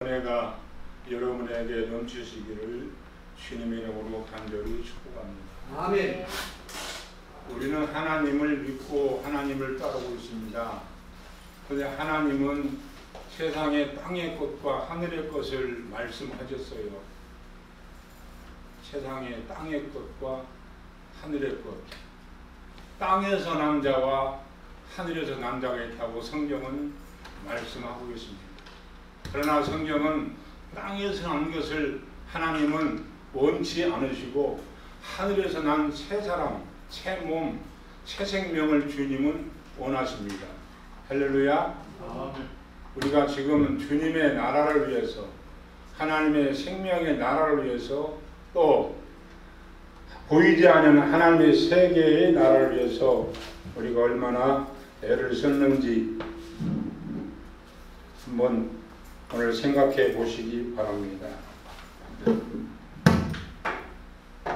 은혜가 여러분에게 넘치시기를 주님의 이름으로 간절히 축복합니다. 아멘. 우리는 하나님을 믿고 하나님을 따르고 있습니다. 그런데 하나님은 세상의 땅의 것과 하늘의 것을 말씀하셨어요. 세상의 땅의 것과 하늘의 것. 땅에서 난 자와 하늘에서 난 자가 있다고 성경은 말씀하고 있습니다. 그러나 성경은 땅에서 난 것을 하나님은 원치 않으시고 하늘에서 난 새 사람, 새 몸, 새 생명을 주님은 원하십니다. 할렐루야. 아멘. 우리가 지금 주님의 나라를 위해서, 하나님의 생명의 나라를 위해서, 또 보이지 않는 하나님의 세계의 나라를 위해서 우리가 얼마나 애를 썼는지 한번 오늘 생각해 보시기 바랍니다.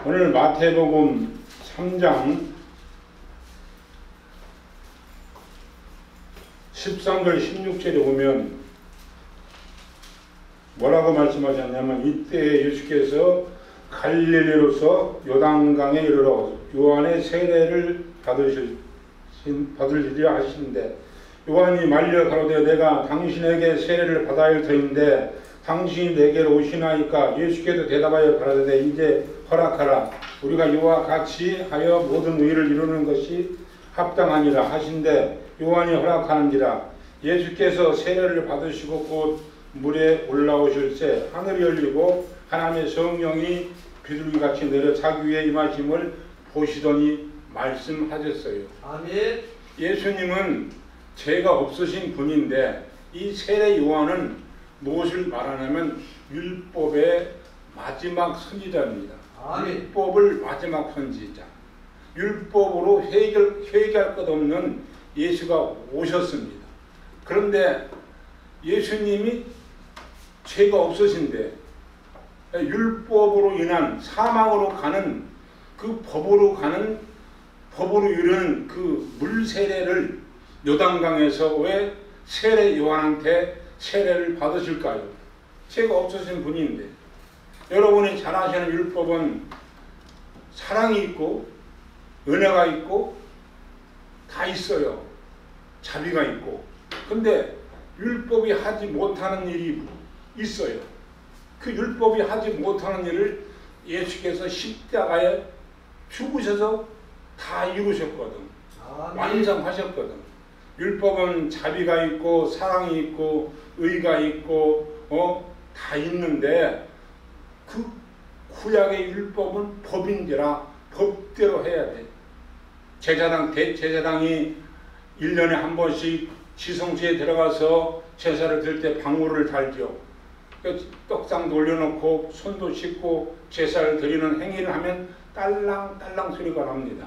오늘 마태복음 3장 13절 16절에 보면 뭐라고 말씀하셨냐면, 이때 예수께서 갈릴리로서 요단강에 이르러 요한의 세례를 받으시려 하시는데, 요한이 말려 가로되 내가 당신에게 세례를 받아야 할 터인데 당신이 내게로 오시나이까? 예수께서 대답하여 가라사대 이제 허락하라. 우리가 이와 같이 하여 모든 의를 이루는 것이 합당하니라 하신대 요한이 허락하는지라. 예수께서 세례를 받으시고 곧 물에 올라오실새 하늘이 열리고 하나님의 성령이 비둘기같이 내려 자기 위에 임하심을 보시더니 말씀하셨어요. 아멘. 예수님은 죄가 없으신 분인데 이 세례 요한은 무엇을 말하냐면 율법의 마지막 선지자입니다. 아멘. 율법을 마지막 선지자. 율법으로 회개할 것 없는 예수가 오셨습니다. 그런데 예수님이 죄가 없으신데 율법으로 인한 사망으로 가는 그 법으로 이르는 그 물세례를 요단강에서 왜 세례 요한한테 세례를 받으실까요? 죄가 없으신 분인데. 여러분이 잘 아시는 율법은 사랑이 있고 은혜가 있고 다 있어요. 자비가 있고. 근데 율법이 하지 못하는 일이 있어요. 그 율법이 하지 못하는 일을 예수께서 십자가에 죽으셔서 다 이루셨거든. 완성하셨거든. 율법은 자비가 있고 사랑이 있고 의가 있고 다 있는데 그 구약의 율법은 법인지라 법대로 해야 돼. 대제사장이 1년에 한 번씩 지성소에 들어가서 제사를 드릴 때 방울을 달죠. 떡상도 올려놓고 손도 씻고 제사를 드리는 행위를 하면 딸랑딸랑 소리가 납니다.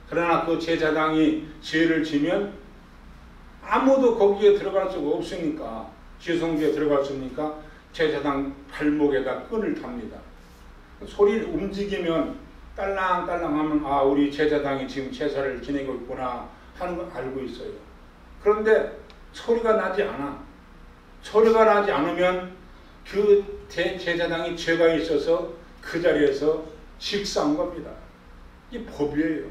그러나 그 제사장이 죄를 지면 아무도 거기에 들어갈 수가 없으니까, 지성소에 들어갔으니까 제사장 발목에다 끈을 답니다. 소리를 움직이면 딸랑딸랑 하면 아, 우리 제사장이 지금 제사를 지내고 있구나 하는 걸 알고 있어요. 그런데 소리가 나지 않아. 소리가 나지 않으면 그 제사장이 죄가 있어서 그 자리에서 식사한 겁니다. 이게 법이에요.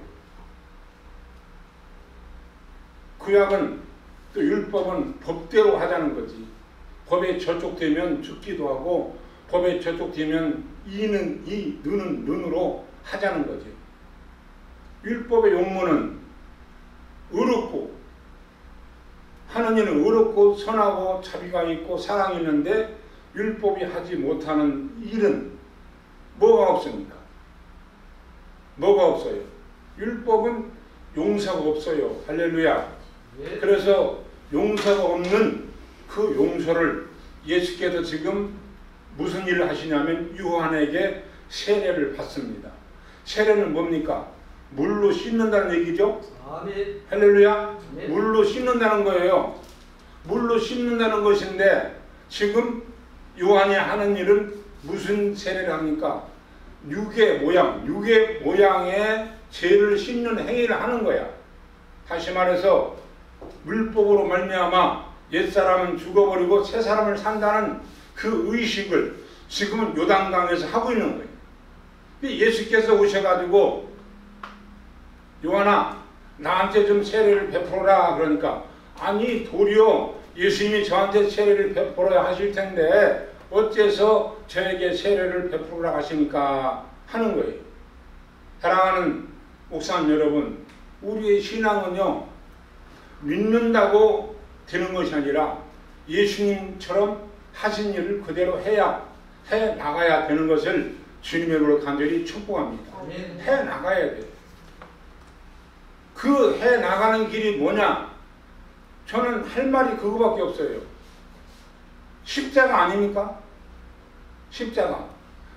구약은 또 율법은 법대로 하자는 거지. 법에 저촉되면 죽기도 하고 법에 저촉되면 이는 이, 눈은 눈으로 하자는 거지. 율법의 용문은 의롭고 하느님은 의롭고 선하고 자비가 있고 사랑이 있는데 율법이 하지 못하는 일은 뭐가 없습니까? 뭐가 없어요? 율법은 용서가 없어요. 할렐루야. 예. 그래서 용서가 없는 그 용서를 예수께서 지금 무슨 일을 하시냐면 요한에게 세례를 받습니다. 세례는 뭡니까? 물로 씻는다는 얘기죠. 아멘. 할렐루야. 네. 물로 씻는다는 거예요. 물로 씻는다는 것인데 지금 요한이 하는 일은 무슨 세례를 합니까? 육의 모양의 죄를 씻는 행위를 하는 거야. 다시 말해서 물법으로 말미암아 옛사람은 죽어버리고 새 사람을 산다는 그 의식을 지금은 요단강에서 하고 있는 거예요. 예수께서 오셔가지고 요한아 나한테 좀 세례를 베풀어라 그러니까 아니 도리어 예수님이 저한테 세례를 베풀어야 하실 텐데 어째서 저에게 세례를 베풀어라 하시니까 하는 거예요. 사랑하는 목사님 여러분, 우리의 신앙은요 믿는다고 되는 것이 아니라 예수님처럼 하신 일을 그대로 해 나가야 되는 것을 주님의 이름으로 간절히 축복합니다. 아멘. 해 나가야 돼요. 그 해 나가는 길이 뭐냐? 저는 할 말이 그거밖에 없어요. 십자가 아닙니까? 십자가.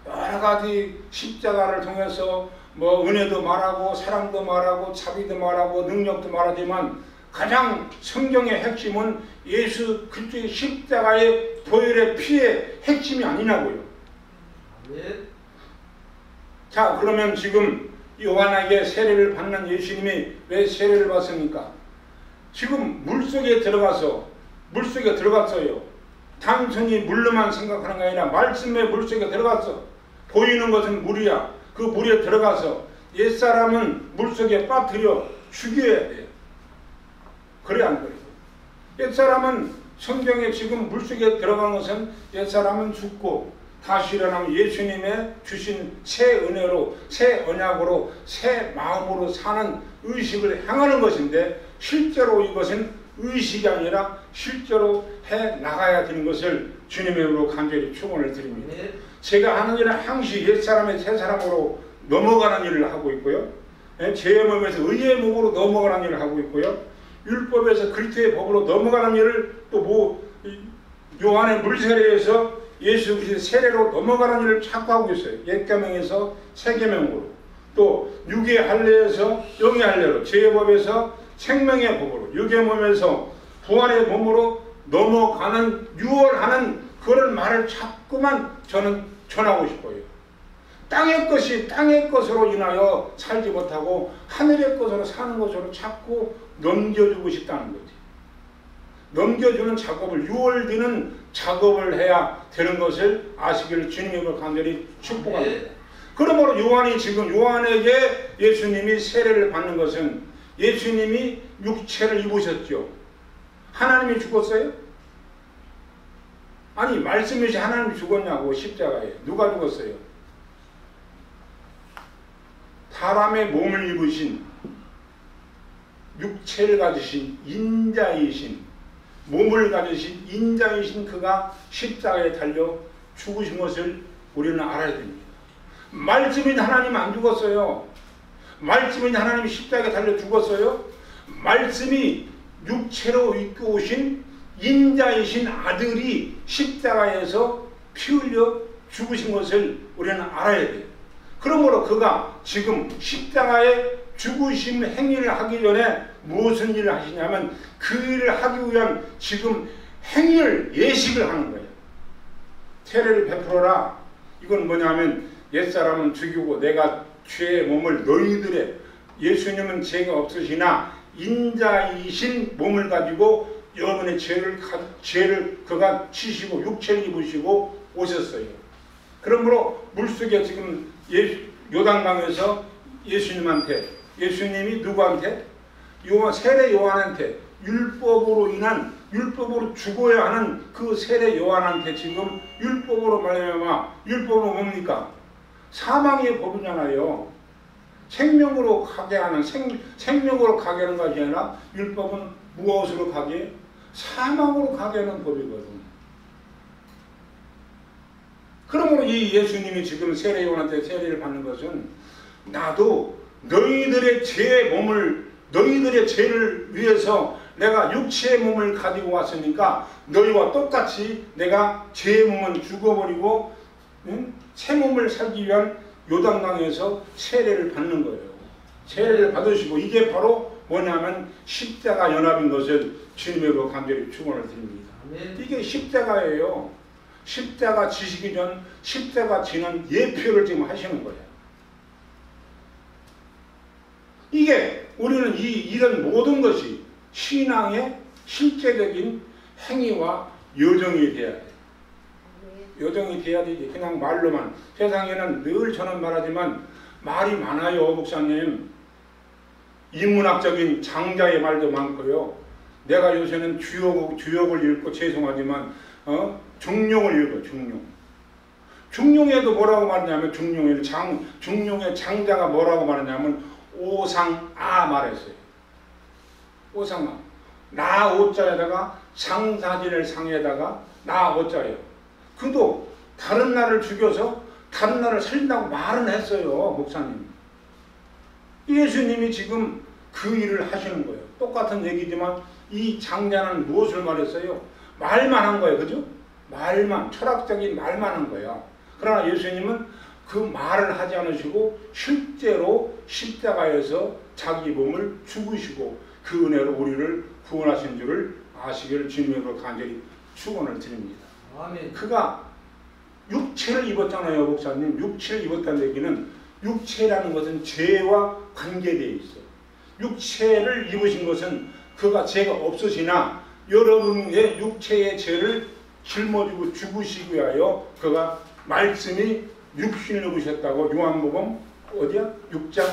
여러 가지 십자가를 통해서 뭐 은혜도 말하고 사랑도 말하고 자비도 말하고 능력도 말하지만 가장 성경의 핵심은 예수 그리스도의 십자가의 보혈의 피의 핵심이 아니냐고요. 아멘. 자, 그러면 지금 요한에게 세례를 받는 예수님이 왜 세례를 받습니까? 지금 물속에 들어갔어요. 단순히 물로만 생각하는 게 아니라 말씀의 물속에 들어갔어. 보이는 것은 물이야. 그 물에 들어가서 옛사람은 물속에 빠뜨려 죽여야 돼요. 그래 안 그래요? 옛사람은 성경에 지금 물속에 들어간 것은 옛사람은 죽고 다시 일어나면 예수님의 주신 새 은혜로 새 언약으로 새 마음으로 사는 의식을 행하는 것인데 실제로 이것은 의식이 아니라 실제로 해 나가야 되는 것을 주님의 이름으로 간절히 축원을 드립니다. 네. 제가 하는 일은 항시 옛사람의 새사람으로 넘어가는 일을 하고 있고요. 죄의 몸에서 의의 몸으로 넘어가는 일을 하고 있고요. 율법에서 그리스도의 법으로 넘어가는 일을 또 요한의 물세례에서 예수 그리스도의 세례로 넘어가는 일을 자꾸 하고 있어요. 옛계명에서 새계명으로 또 육의 할례에서 영의 할례로 죄의 법에서 생명의 법으로 육의 몸에서 부활의 몸으로 넘어가는 유월하는 그런 말을 자꾸만 저는 전하고 싶어요. 땅의 것이 땅의 것으로 인하여 살지 못하고 하늘의 것으로 사는 것으로 자꾸 넘겨주고 싶다는 거지. 넘겨주는 작업을 유월되는 작업을 해야 되는 것을 아시기를 주님의 간절히 축복합니다. 그러므로 요한에게 예수님이 세례를 받는 것은 예수님이 육체를 입으셨죠. 하나님이 죽었어요? 아니 말씀이시 하나님이 죽었냐고. 십자가에 누가 죽었어요? 사람의 몸을 입으신 육체를 가지신 인자이신 몸을 가지신 인자이신 그가 십자가에 달려 죽으신 것을 우리는 알아야 됩니다. 말씀인 하나님 안 죽었어요. 말씀인 하나님이 십자가에 달려 죽었어요. 말씀이 육체로 입고 오신 인자이신 아들이 십자가에서 피 흘려 죽으신 것을 우리는 알아야 돼요. 그러므로 그가 지금 십자가에 죽으심 행위를 하기 전에 무슨 일을 하시냐면 그 일을 하기 위한 지금 행위를 예식을 하는 거예요. 세례를 베풀어라. 이건 뭐냐면 옛사람은 죽이고 내가 죄의 몸을 너희들의 예수님은 죄가 없으시나 인자이신 몸을 가지고 여러분의 죄를 그가 치시고 육체를 입으시고 오셨어요. 그러므로 물속에 지금 요단강에서 예수님이 누구한테? 세례 요한한테 율법으로 죽어야 하는 그 세례 요한한테 지금 율법으로 말하면 율법은 뭡니까? 사망의 법이잖아요. 생명으로 가게 하는 생명으로 가게 하는 것이 아니라 율법은 무엇으로 가게? 사망으로 가게 하는 법이거든. 그러므로 이 예수님이 지금 세례 요한한테 세례를 받는 것은 나도 너희들의 죄를 위해서 내가 육체의 몸을 가지고 왔으니까 너희와 똑같이 내가 죄의 몸은 죽어버리고 새 몸을 살기 위한 요단강에서 세례를 받는 거예요. 세례를 받으시고 이게 바로 뭐냐면 십자가 연합인 것을 주님으로 간절히 축원을 드립니다. 이게 십자가예요. 십자가 지시기 전 십자가 지는 예표를 지금 하시는 거예요. 이게 우리는 이런 모든 것이 신앙의 실제적인 행위와 여정이 되어야 돼요. 요정이 돼야 되지. 그냥 말로만. 세상에는 늘 저는 말하지만 말이 많아요, 목사님. 인문학적인 장자의 말도 많고요. 내가 요새는 주역을 읽고 죄송하지만 중용을 읽어. 중용에도 뭐라고 말하냐면 중용의 장자가 뭐라고 말하냐면 오상아 말했어요. 오상아. 나 오자에다가 상사진을 상에다가 나 오자예요. 그도 다른 나를 죽여서 다른 나를 살린다고 말은 했어요, 목사님. 예수님이 지금 그 일을 하시는 거예요. 똑같은 얘기지만 이 장자는 무엇을 말했어요? 말만 한 거예요. 그죠? 말만, 철학적인 말만 한 거예요. 그러나 예수님은 그 말을 하지 않으시고 실제로 십자가에서 자기 몸을 죽으시고 그 은혜로 우리를 구원하신 줄을 아시기를 주님으로 간절히 축원을 드립니다. 아멘. 그가 육체를 입었잖아요, 목사님. 육체를 입었다는 얘기는 육체라는 것은 죄와 관계되어 있어요. 육체를 입으신 것은 그가 죄가 없으시나 여러분의 육체의 죄를 짊어지고 죽으시기 위하여 그가 말씀이 육신을 입으셨다고 요한복음 어디야? 6장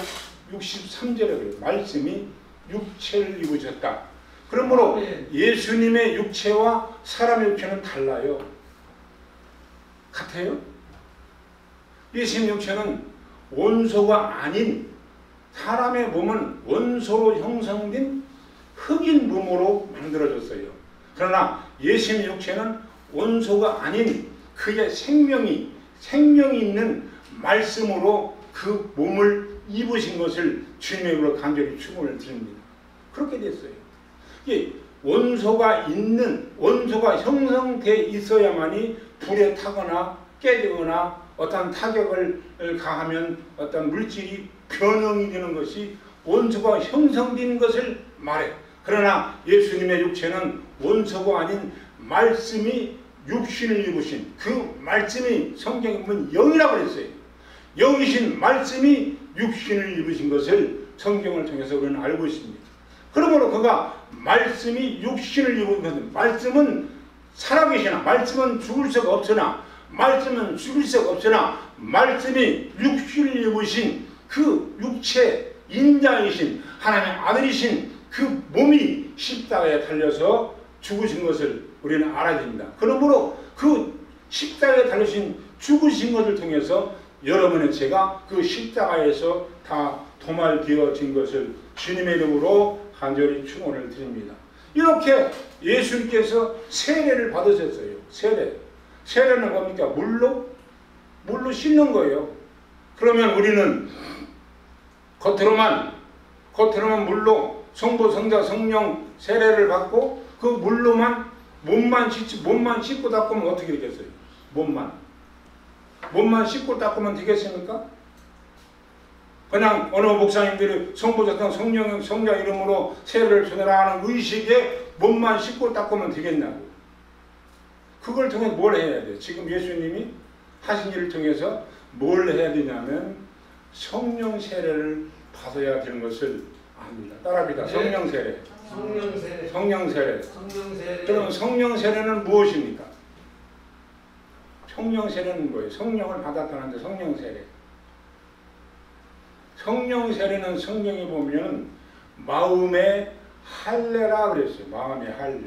63절에 그래요. 말씀이 육체를 입으셨다. 그러므로 예수님의 육체와 사람의 육체는 달라요. 같아요? 예수님 육체는 원소가 아닌 사람의 몸은 원소로 형성된 흑인 몸으로 만들어졌어요. 그러나 예수님 육체는 원소가 아닌 그의 생명이 있는 말씀으로 그 몸을 입으신 것을 주님의 이름으로 간절히 축원을 드립니다. 그렇게 됐어요. 원소가 형성되어 있어야만이 불에 타거나 깨지거나 어떤 타격을 가하면 어떤 물질이 변형이 되는 것이 원소가 형성된 것을 말해. 그러나 예수님의 육체는 원소가 아닌 말씀이 육신을 입으신 그 말씀이 성경에 보면 영이라고 그랬어요. 영이신 말씀이 육신을 입으신 것을 성경을 통해서 우리는 알고 있습니다. 그러므로 그가 말씀이 육신을 입은 것은 말씀은 살아계시나 말씀은 죽을 수가 없으나 말씀이 육신을 입으신 그 육체 인자이신 하나님의 아들이신 그 몸이 십자가에 달려서 죽으신 것을 우리는 알아야 됩니다. 그러므로 그 십자가에 달리신 죽으신 것을 통해서 여러분의 죄가 그 십자가에서 다 도말되어진 것을 주님의 이름으로 간절히 축원을 드립니다. 이렇게 예수님께서 세례를 받으셨어요. 세례는 뭡니까? 물로 씻는 거예요. 그러면 우리는 겉으로만 물로 성부, 성자, 성령 세례를 받고 그 물로만 몸만 씻고 닦으면 어떻게 되겠어요? 몸만 씻고 닦으면 되겠습니까? 그냥 어느 목사님들이 성부, 성령, 성자 이름으로 세례를 전하는 의식에 몸만 씻고 닦으면 되겠냐고. 그걸 통해 뭘 해야 돼요? 지금 예수님이 하신 일을 통해서 뭘 해야 되냐면 성령 세례를 받아야 되는 것을 압니다. 따라합니다. 성령 세례. 성령 세례. 그럼 성령 세례는 무엇입니까? 성령 세례는 뭐예요? 성령을 받았다는데 성령 세례. 성령 세례는 성경에 보면 마음의 할례라 그랬어요. 마음의 할례.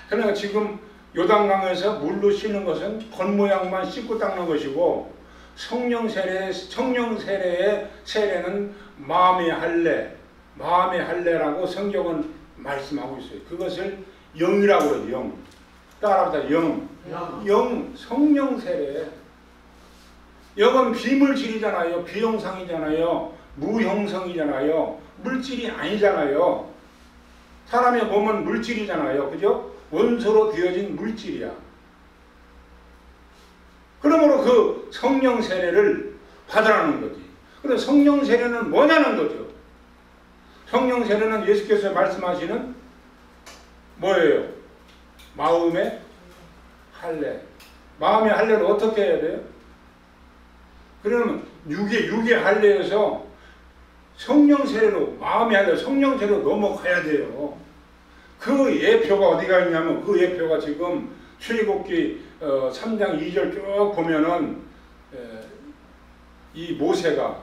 그러니까 지금 요단강에서 물로 씻는 것은 겉모양만 씻고 닦는 것이고 성령 세례의 세례는 마음의 할례라고 성경은 말씀하고 있어요. 그것을 영이라고 그러죠. 영. 따라합니다. 영. 성령 세례. 영은 비물질이잖아요. 비형상이잖아요. 무형성이잖아요. 물질이 아니잖아요. 사람의 몸은 물질이잖아요. 그죠? 원소로 되어진 물질이야. 그러므로 그 성령 세례를 받으라는 거지. 그런데 성령 세례는 뭐냐는 거죠. 성령 세례는 예수께서 말씀하시는 뭐예요? 마음의 할례. 마음의 할례를 어떻게 해야 돼요? 그러면 육의 할례에서 성령 세례로, 마음의 할례, 성령 세례로 넘어가야 돼요. 그 예표가 어디가 있냐면 그 예표가 지금 출애굽기 3장 2절 쭉 보면은 이 모세가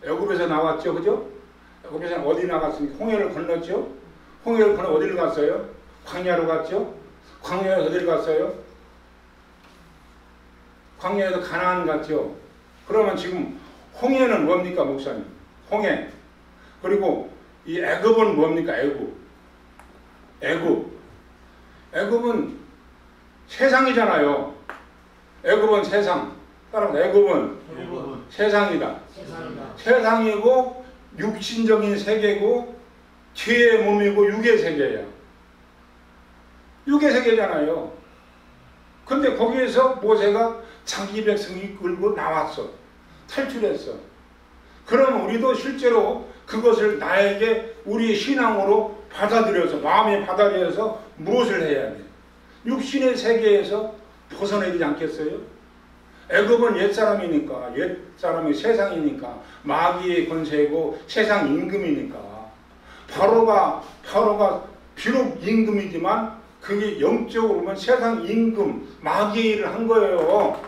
애굽에서 나왔죠, 그죠? 애굽에서 어디 나갔습니까? 홍해를 건넜죠. 홍해를 건너 어디를 갔어요? 광야로 갔죠. 광야에서 어디를 갔어요? 광야에서 가나안 갔죠. 그러면 지금 홍해는 뭡니까, 목사님? 홍해. 그리고 이 애굽은 뭡니까, 애굽은 세상이잖아요. 애굽은 세상. 따라서 애굽은 세상이다. 세상이고 육신적인 세계고 죄의 몸이고 육의 세계야. 육의 세계잖아요. 근데 거기에서 모세가 자기 백성이 이끌고 나왔어. 탈출했어. 그럼 우리도 실제로 그것을 나에게 우리의 신앙으로 받아들여서 마음에 받아들여서 무엇을 해야 돼? 육신의 세계에서 벗어나야 되지 않겠어요? 애굽은 옛사람이니까, 옛사람이 세상이니까, 마귀의 권세고 세상 임금이니까 바로가 비록 임금이지만 그게 영적으로 보면 세상 임금, 마귀의 일을 한 거예요.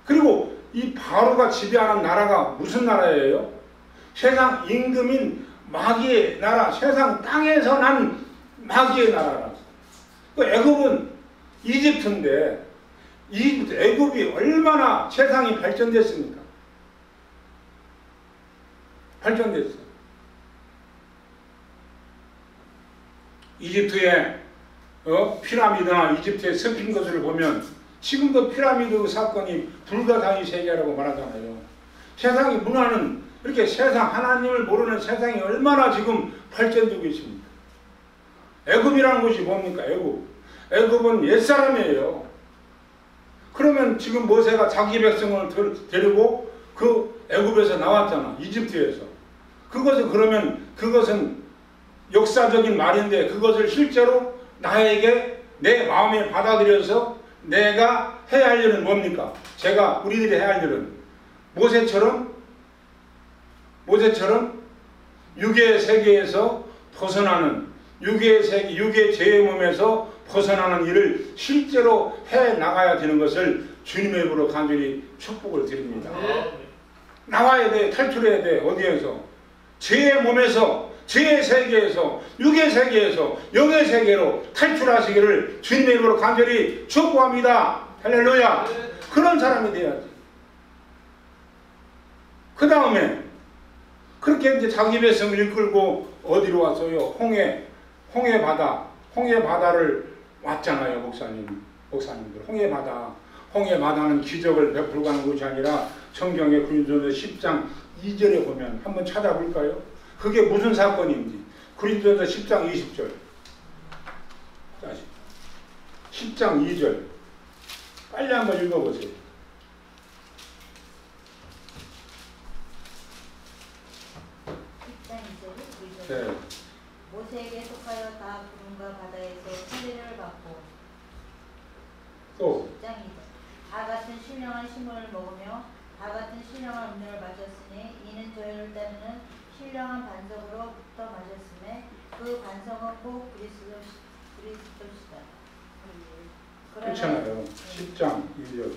그리고 이 바로가 지배하는 나라가 무슨 나라예요? 세상 임금인 마귀의 나라, 세상 땅에서 난 마귀의 나라라. 그 애굽은 이집트인데 애굽이 얼마나 세상이 발전됐습니까? 발전됐어. 이집트의 피라미드나 이집트의 스핑크스를 보면 지금도 피라미드 사건이 불가사의 세계라고 말하잖아요. 세상이 문화는 이렇게 세상 하나님을 모르는 세상이 얼마나 지금 발전되고 있습니까? 애굽이라는 곳이 뭡니까? 애굽은 옛사람이에요. 그러면 지금 모세가 자기 백성을 데리고 그 애굽에서 나왔잖아. 이집트에서. 그것은 역사적인 말인데 그것을 실제로 나에게 내 마음에 받아들여서 내가 해야 할 일은 뭡니까? 우리들이 해야 할 일은 모세처럼 육의 세계에서 벗어나는 육의 죄의 몸에서 벗어나는 일을 실제로 해 나가야 되는 것을 주님의 이름으로 간절히 축복을 드립니다. 나와야 돼. 탈출해야 돼. 어디에서? 죄의 몸에서, 죄의 세계에서, 육의 세계에서 영의 세계로 탈출하시기를 주님의 이름으로 간절히 축복합니다. 할렐루야. 그런 사람이 돼야지. 그 다음에 그렇게 이제 자기 백성을 이끌고 어디로 왔어요? 홍해 바다를 왔잖아요, 목사님들. 홍해 바다는 기적을 베풀고 하는 것이 아니라 성경의 고린도전서 10장 2절에 보면 한번 찾아볼까요? 그게 무슨 사건인지. 고린도전서 10장 20절. 10장 2절. 빨리 한번 읽어보세요. 네. 모세에게 속하여 다 구름과 바다에서 세례를 받고 또 10장이다. 다 같은 신령한 식물을 먹으며 다 같은 신령한 음료를 마셨으니 이는 저희를 따르는 신령한 반석으로부터 마셨음에 그 반석은 꼭 그리스도시다. 그렇잖아요. 10장 2절.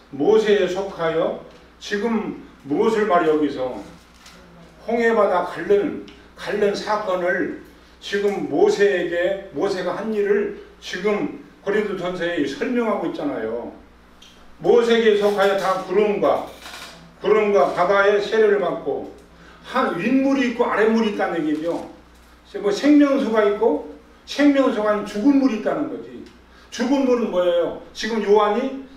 모세에 속하여 지금 무엇을 말해 여기서 홍해바다 갈른 사건을 지금 모세가 한 일을 지금 고린도전서에 설명하고 있잖아요. 모세에게 속하여 다 구름과 바다의 세례를 받고 한 윗물이 있고 아랫물이 있다는 얘기죠. 뭐 생명수가 있고 생명수가 아닌 죽은 물이 있다는 거지. 죽은 물은 뭐예요? 지금 요한이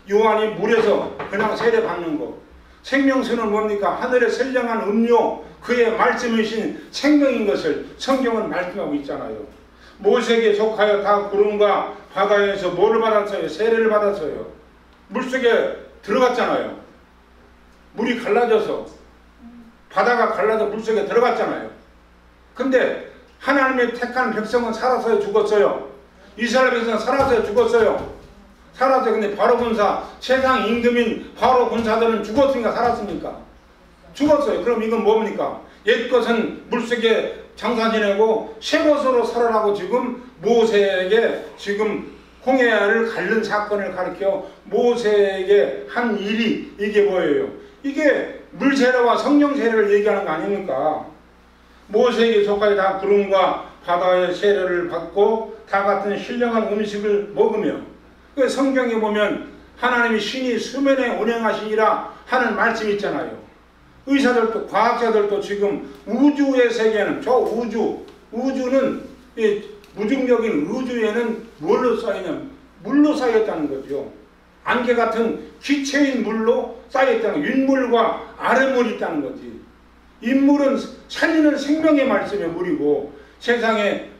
물에서 그냥 세례 받는 거. 생명수는 뭡니까? 하늘의 선량한 음료, 그의 말씀이신 생명인 것을 성경은 말씀하고 있잖아요. 모세에게 속하여 다 구름과 바다에서 뭐를 받았어요? 세례를 받았어요. 물속에 들어갔잖아요. 물이 갈라져서 바다가 갈라져 물속에 들어갔잖아요. 근데 하나님의 택한 백성은 살아서 죽었어요. 이스라엘 백성은 살아서 죽었어요. 살았어요. 근데 바로 군사, 세상 임금인 바로 군사들은 죽었으니까 살았습니까? 죽었어요. 그럼 이건 뭡니까? 옛 것은 물속에 장사 지내고 새 것으로 살아라고 지금 모세에게 지금 홍해를 갈른 사건을 가르쳐 모세에게 한 일이 이게 뭐예요? 이게 물세례와 성령 세례를 얘기하는 거 아닙니까? 모세에게 저까지 다 구름과 바다의 세례를 받고 다 같은 신령한 음식을 먹으며 그 성경에 보면 하나님이 신이 수면에 운행하시니라 하는 말씀이 있잖아요. 의사들도 과학자들도 지금 우주의 세계는 저 우주는 이 무중력인 우주에는 뭘로 쌓이냐면 물로 쌓였다는 거죠. 안개 같은 기체인 물로 쌓였다는 거예요. 윗물과 아랫물이 있다는 거지. 윗물은 살리는 생명의 말씀의 물이고 세상에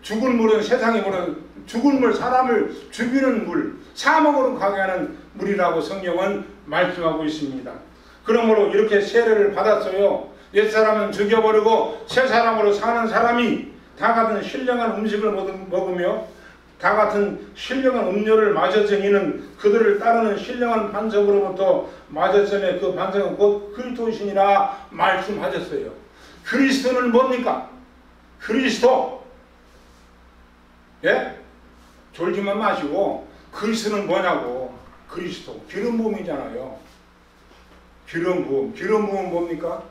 죽은 물은 세상의 물은 죽은 물 사람을 죽이는 물 사망으로 가게 하는 물이라고 성경은 말씀하고 있습니다. 그러므로 이렇게 세례를 받았어요. 옛사람은 죽여버리고 새 사람으로 사는 사람이 다 같은 신령한 음식을 먹으며 다 같은 신령한 음료를 마셨으니는 그들을 따르는 신령한 반석으로부터 마셨으며 그 반석은 곧 그리스도이시니라 말씀하셨어요. 그리스도는 뭡니까? 그리스도. 예? 졸지만 마시고 그리스도는 뭐냐고. 그리스도. 기름 부음이잖아요. 기름 부음. 기름 부음은 뭡니까?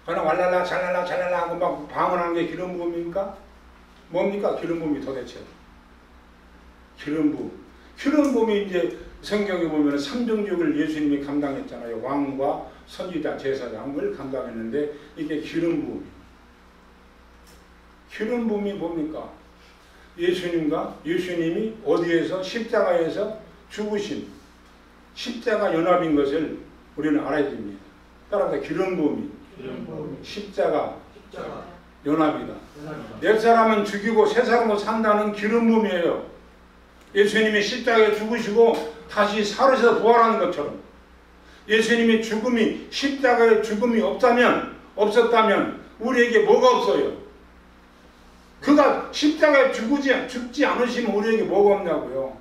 그냥 왈랄라 잘랄라 잘랄라 하고 막 방언하는 게 기름 부음입니까? 뭡니까? 기름 부음이 도대체. 기름 부음. 기름 부음이 이제 성경에 보면 삼정직을 예수님이 감당했잖아요. 왕과 선지자 제사장을 감당했는데 이게 기름 부음이에요. 기름 부음이 뭡니까? 예수님이 어디에서 십자가에서 죽으신 십자가 연합인 것을 우리는 알아야 됩니다. 따라서 기름 부음이 십자가 연합이다. 옛 사람은 죽이고 새 사람으로 산다는 기름 부음이에요. 예수님이 십자가에 죽으시고 다시 살으셔서 부활하는 것처럼 예수님이 죽음이 십자가에 죽음이 없었다면 우리에게 뭐가 없어요? 그가 십자가에 죽지 않으시면 우리에게 뭐가 없냐고요?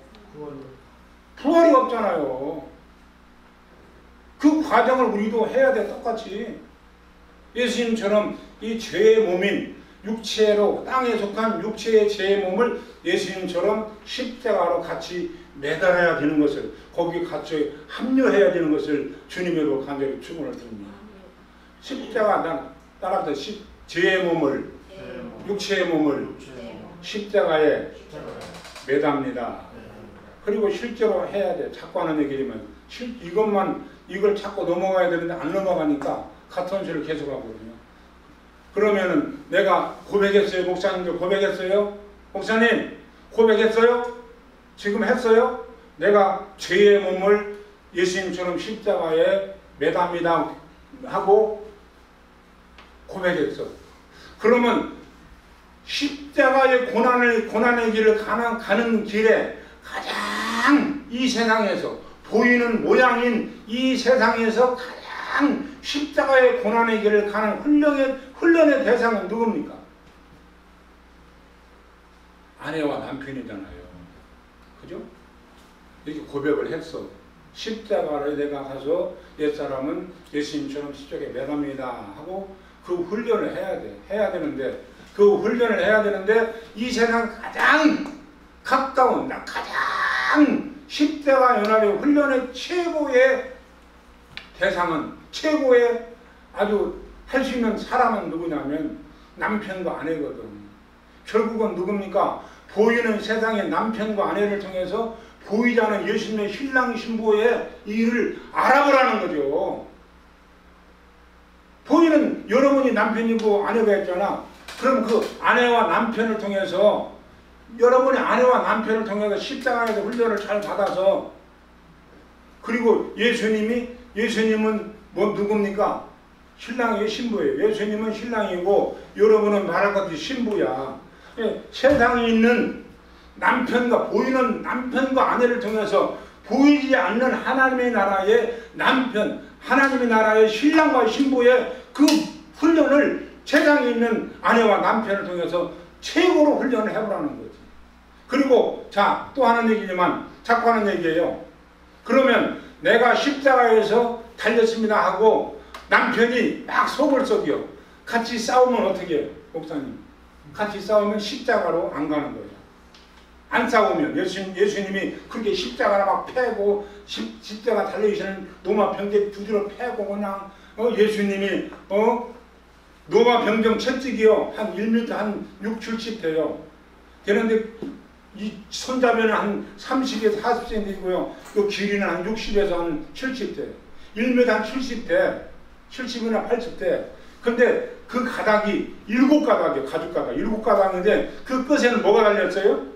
부활이 없잖아요. 그 과정을 우리도 해야 돼. 똑같이 예수님처럼 이 죄의 몸인 육체로 땅에 속한 육체의 죄의 몸을 예수님처럼 십자가로 같이 매달아야 되는 것을 거기 같이 합류해야 되는 것을 주님으로 간절히 축원을 드립니다. 십자가 따라서 죄의 몸을 육체의 몸을 십자가에 매답니다. 그리고 실제로 해야 돼. 자꾸 하는 얘기지만 이걸 자꾸 넘어가야 되는데 안 넘어가니까 같은 소리를 계속하거든요. 그러면은 내가 고백했어요. 목사님들 고백했어요. 목사님 고백했어요? 지금 했어요? 내가 죄의 몸을 예수님처럼 십자가에 매답니다 하고 고백했어. 그러면 십자가의 고난의 길을 가는 길에 가장 이 세상에서 보이는 모양인 이 세상에서 가장 십자가의 고난의 길을 가는 훈련의 대상은 누굽니까? 아내와 남편이잖아요. 그죠? 이렇게 고백을 했어. 십자가를 내가 가서 옛사람은 예수님처럼 십자가에 매답니다 하고 그 훈련을 해야 되는데 그 훈련을 해야 되는데 이 세상 가장 가까운 가장 십자가 연합의 훈련의 최고의 대상은 최고의 아주 할 수 있는 사람은 누구냐면 남편과 아내거든. 결국은 누굽니까? 보이는 세상의 남편과 아내를 통해서 보이지 않은 예수님의 신랑 신부의 일을 알아보라는 거죠. 보이는 여러분이 남편이고 아내가 있잖아. 그럼 그 아내와 남편을 통해서 여러분의 아내와 남편을 통해서 십자가에서 훈련을 잘 받아서 그리고 예수님은 뭐 누굽니까? 신랑이에요, 신부예요. 예수님은 신랑이고 여러분은 말할 것 같이 신부야. 세상에 있는 남편과 보이는 남편과 아내를 통해서 보이지 않는 하나님의 나라의 남편, 하나님의 나라의 신랑과 신부의 그 훈련을 세상에 있는 아내와 남편을 통해서 최고로 훈련을 해보라는 거지. 그리고 자, 또 하는 얘기지만 자꾸 하는 얘기예요. 그러면 내가 십자가에서 달렸습니다 하고 남편이 막 속을 썩여. 같이 싸우면 어떻게 해요? 목사님. 같이 싸우면 십자가로 안 가는 거예요. 안 싸우면 예수님이 그렇게 십자가를 막 패고 십자가 달려계시는 노마 병제 두드려 패고 그냥 예수님이 노마 병정 채찍이요 한 1m 한 6, 70 돼요. 되는데 이 손잡이는 한 30에서 40cm이고요. 그 길이는 한 60에서 한 70대. 1m 한 70대. 70이나 80대. 근데 그 가닥이 7가닥이에요. 가죽 가닥. 7가닥인데 그 끝에는 뭐가 달렸어요?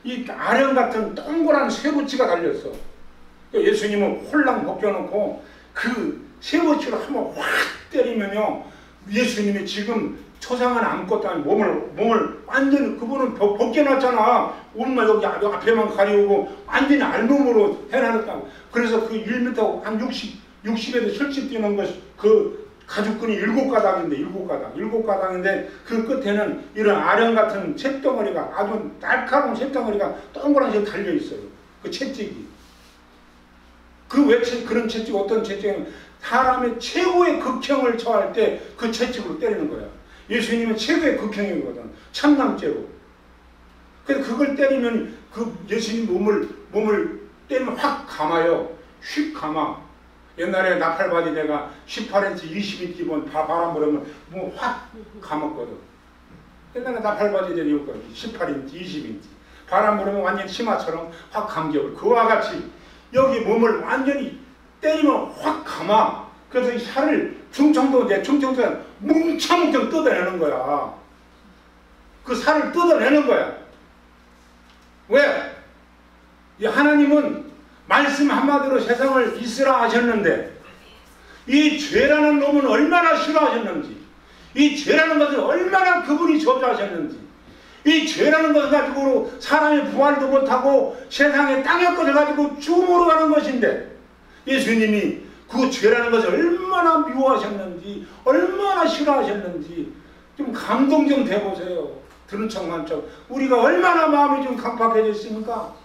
이 아령 같은 동그란 쇠붙이가 달렸어. 예수님은 홀랑 벗겨놓고 그 쇠붙이로 한번 확 때리면요. 예수님이 지금 초상은 아무것도 아니고 몸을 완전히 그분은 벗겨놨잖아. 옷만 여기 앞에만 가리우고 완전히 알몸으로 해놨다고. 그래서 그 1m 한 60에서 70 뛰는 것이 그 가죽끈이 7가닥인데 7가닥인데 그 끝에는 이런 아령 같은 쇳덩어리가 아주 날카로운 쇳덩어리가 동그란 게 달려있어요. 그 채찍이. 그런 채찍 어떤 채찍은 사람의 최고의 극형을 처할 때 그 채찍으로 때리는 거야. 예수님은 최고의 극형이거든. 참남죄로. 그래서 그걸 때리면 그 예수님 몸을 때리면 확 감아요. 휙 감아. 옛날에 나팔바디 내가 18인치 20인치 입은 바람 불으면 뭐 확 감았거든. 옛날에 나팔바디 내가 입었거든. 18인치 20인치 바람 불으면 완전 치마처럼 확 감겨버려. 그와 같이 여기 몸을 완전히 때리면 확 감아. 그래서 이 살을 충청도 뭉쳐뭉쳐 뜯어내는 거야. 그 살을 뜯어내는 거야. 왜? 이 하나님은 말씀 한마디로 세상을 있으라 하셨는데 이 죄라는 놈은 얼마나 싫어하셨는지, 이 죄라는 것을 얼마나 그분이 저주하셨는지, 이 죄라는 것을 가지고 사람이 부활도 못하고 세상에 땅의 것을 가지고 죽음으로 가는 것인데 예수님이 그 죄라는 것을 얼마나 미워하셨는지, 얼마나 싫어하셨는지 좀 감동 좀 돼보세요. 들은 척만 척. 우리가 얼마나 마음이 좀 강팍해졌습니까?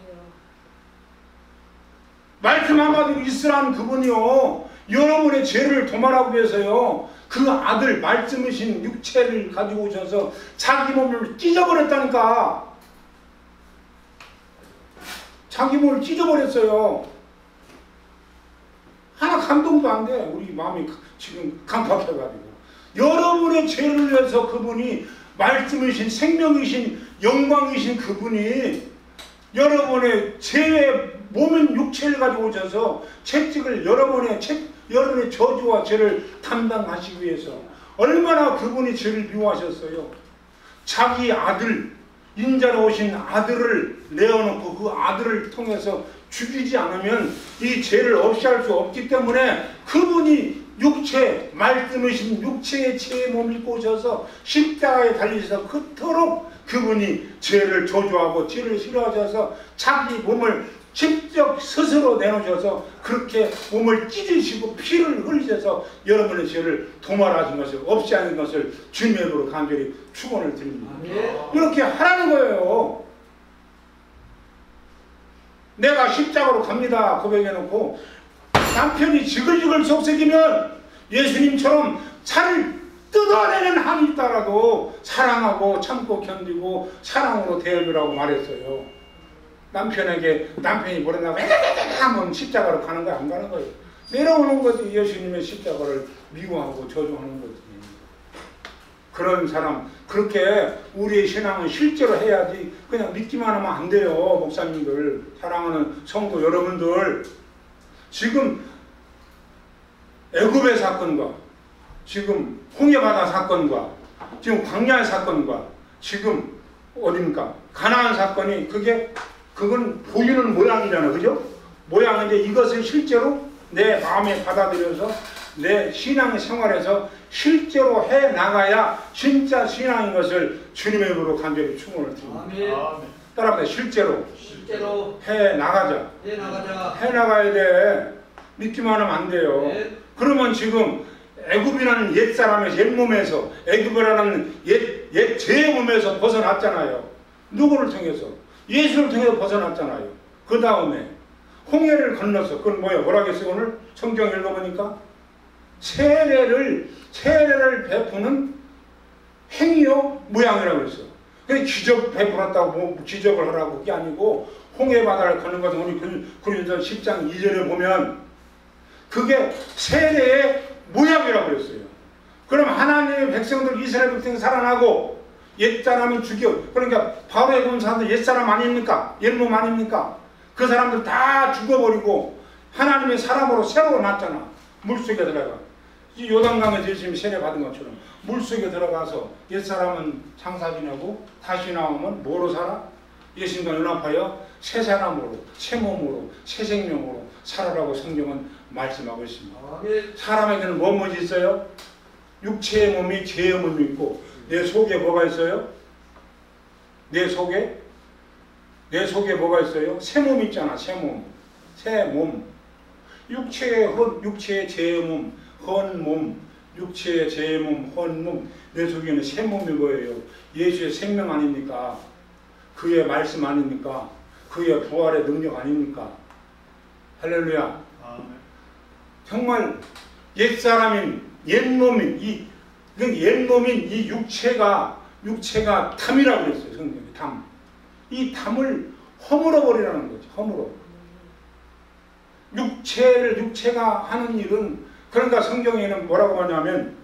말씀 한마디로 있으라는 그분이요. 여러분의 죄를 도말하기 위해서요. 그 아들 말씀이신 육체를 가지고 오셔서 자기 몸을 찢어버렸다니까. 자기 몸을 찢어버렸어요. 하나 감동도 안 돼. 우리 마음이 지금 강팍해가지고. 여러분의 죄를 위해서 그분이 말씀이신 생명이신 영광이신 그분이 여러분의 죄의 몸인 육체를 가지고 오셔서 채찍을 여러분의 저주와 죄를 담당하시기 위해서 얼마나 그분이 죄를 미워하셨어요. 자기 아들, 인자로 오신 아들을 내어놓고 그 아들을 통해서 죽이지 않으면 이 죄를 없이 할 수 없기 때문에 그분이 육체, 말씀이신 육체의 죄의 몸을 입고 오셔서 십자가에 달리셔서 그토록 그분이 죄를 저주하고 죄를 싫어하셔서 자기 몸을 직접 스스로 내놓으셔서 그렇게 몸을 찢으시고 피를 흘리셔서 여러분의 죄를 도말하신 것을 없이 하는 것을 주님의 이름으로 간절히 축원을 드립니다. 이렇게 하라는 거예요. 내가 십자가로 갑니다 고백해놓고 남편이 지글지글 속삭이면 예수님처럼 차를 뜯어내는 한이 있다라도 사랑하고 참고 견디고 사랑으로 대해주라고 말했어요. 남편이 버린다고 하면 십자가로 가는 거야 안 가는 거예요. 내려오는 거지. 예수님의 십자가를 미워하고 저주하는 거지. 그런 사람 그렇게 우리의 신앙은 실제로 해야지 그냥 믿기만 하면 안 돼요. 목사님들 사랑하는 성도 여러분들 지금 애굽의 사건과 지금 홍해바다 사건과 지금 광야의 사건과 지금 어딥니까 가나안 사건이 그건 보이는 모양이잖아. 그죠? 모양인데 이것을 실제로 내 마음에 받아들여서 내 신앙 생활에서 실제로 해 나가야 진짜 신앙인 것을 주님의 이름으로 간절히 축원을 드립니다. 따라합니다. 실제로 해 나가자. 해 나가야 돼. 믿기만 하면 안 돼요. 네. 그러면 지금 애굽이라는 옛사람의 옛몸에서 애굽이라는 옛 죄의 몸에서 벗어났잖아요. 누구를 통해서? 예수를 통해서 벗어났잖아요. 그 다음에 홍해를 건너서 그건 뭐라고 했어요? 오늘 성경 읽어보니까 세례를 베푸는 행위요 모양이라고 그랬어. 그게 기적 베풀었다고 뭐 기적을 하라고 그게 아니고 홍해 바다를 가는 것은 우리 고린도서 10장 2절에 보면 그게 세례의 모양이라고 그랬어요. 그럼 하나님의 백성들 이스라엘 백성이 살아나고 옛사람은 죽여. 그러니까 바로에 본 사람들 옛사람 아닙니까? 옛몸 아닙니까? 그 사람들 다 죽어버리고 하나님의 사람으로 새로 났잖아. 물속에 들어가. 이 요단강에서 예수님이 세례 받은 것처럼 물속에 들어가서 옛사람은 장사 지내고 다시 나오면 뭐로 살아? 예수님과 연합하여 새 사람으로, 새 몸으로, 새 생명으로 살아라고 성경은 말씀하고 있습니다. 사람에게는 뭐뭐지 있어요? 육체의 몸이 죄의 몸이 있고 내 속에 뭐가 있어요? 내 속에 뭐가 있어요? 새 몸 있잖아. 새 몸. 육체의 죄의 몸, 헌 몸, 육체의 죄의 몸, 헌 몸. 내 속에는 새 몸이 뭐예요? 예수의 생명 아닙니까? 그의 말씀 아닙니까? 그의 부활의 능력 아닙니까? 할렐루야. 정말 옛사람인 옛몸인 이 육체가 탐이라고 그랬어요. 성경에 탐. 이 탐을 허물어 버리라는 거죠. 허물어. 육체가 하는 일은 그러니까 성경에는 뭐라고 하냐면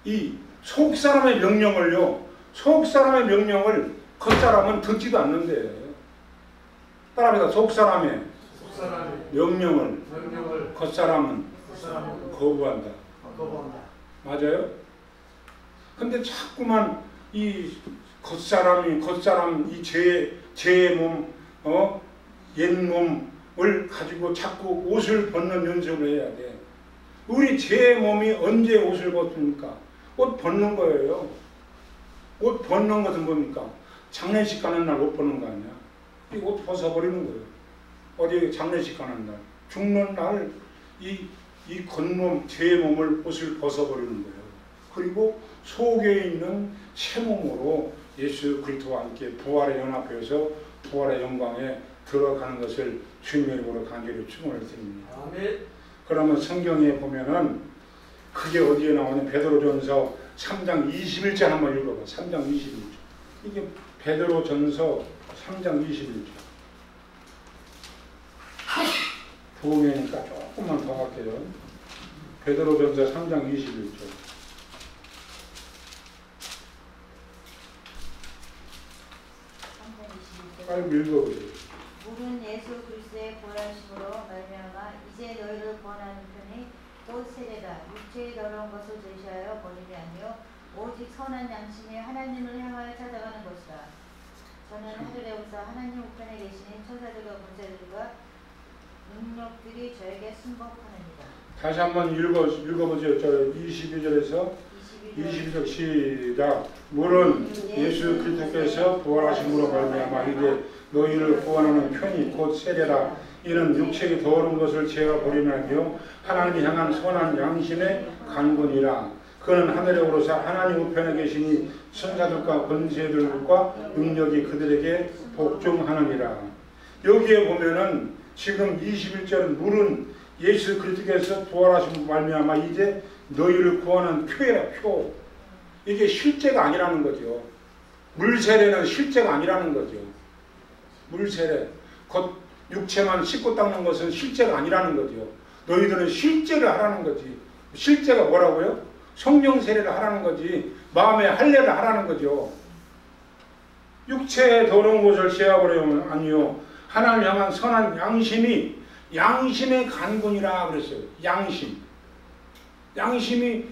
이 속사람의 명령을 겉사람은 듣지도 않는데 따라합니다. 속사람의 명령을 겉사람은 거부한다. 맞아요? 근데 자꾸만 이 겉사람 이 죄의 몸, 옛 몸을 가지고 자꾸 옷을 벗는 연습을 해야 돼. 우리 죄의 몸이 언제 옷을 벗습니까? 옷 벗는 거예요. 옷 벗는 것은 뭡니까? 장례식 가는 날 옷 벗는 거 아니야? 이 옷 벗어버리는 거예요. 어디 장례식 가는 날, 죽는 날 이 겉몸, 죄의 몸을 옷을 벗어버리는 거예요. 그리고 속에 있는 새 몸으로 예수 그리스도와 함께 부활에 연합해서 부활의 영광에 들어가는 것을 주님의 이름으로 간절히 축원을 드립니다. 아멘. 그러면 성경에 보면은 그게 어디에 나오냐? 베드로전서 3장 21절 한번 읽어봐. 3장 21절. 이게 베드로전서 3장 21절. 부흥회니까 조금만 더 할게요. 베드로전서 3장 21절. 빨리 읽어보세요. 물은 예수 그리스도의 부활하심으로 말미암아 이제 너희를 구원하는 편이 곧 세례다. 육체의 더러운 것을 제시하여 버림이 아니요 오직 선한 양심이 하나님을 향하여 찾아가는 것이다. 저는 하늘에 오사 하나님 우편에 계시는 천사들과 권세들과 능력들이 저에게 순복하느니라. 다시 한번 읽어보세요. 저 22절에서 22절 시작. 물은 예수 그리스도께서 부활하심으로 말미암아 이제 너희를 구원하는 편이 곧 세례라. 이는 육체의 더러운 것을 제가 버리는 아니요 하나님을 향한 선한 양심의 간군이라. 그는 하늘에 오르사 하나님 우편에 계시니 천사들과 권세들과 능력이 그들에게 복종하느니라. 여기에 보면은 지금 21절은 물은 예수 그리스도께서 부활하신 말미암아 이제 너희를 구하는 표예요. 표. 이게 실제가 아니라는 거죠. 물세례는 실제가 아니라는 거죠. 물세례. 곧 육체만 씻고 닦는 것은 실제가 아니라는 거죠. 너희들은 실제를 하라는 거지. 실제가 뭐라고요? 성령 세례를 하라는 거지. 마음의 할례를 하라는 거죠. 육체의 더러운 것을 제하버리면 아니요. 하나님을 향한 선한 양심의 간군이라 그랬어요. 양심이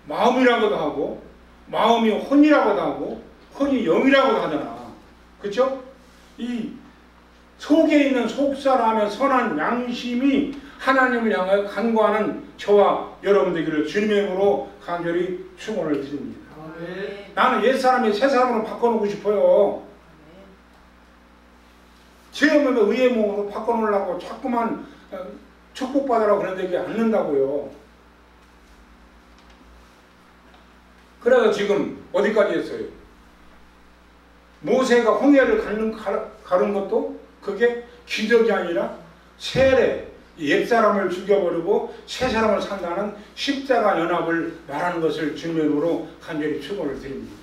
마음이라고도 하고 마음이 혼이라고도 하고 혼이 영이라고도 하잖아. 그렇죠? 이 속에 있는 속사람의 선한 양심이 하나님을 향하여 간구하는 저와 여러분들에게 주님의 이름으로 간절히 축원을 드립니다. 아멘. 나는 옛사람이 새사람으로 바꿔놓고 싶어요. 제 몸을 의의 몸으로 바꿔놓으려고 자꾸만 축복받으라고 그러는데 이게 안 된다고요. 그래서 지금 어디까지 했어요? 모세가 홍해를 가른 것도 그게 기적이 아니라 세례, 옛사람을 죽여버리고 새사람을 산다는 십자가 연합을 말하는 것을 주님으로 간절히 축원을 드립니다.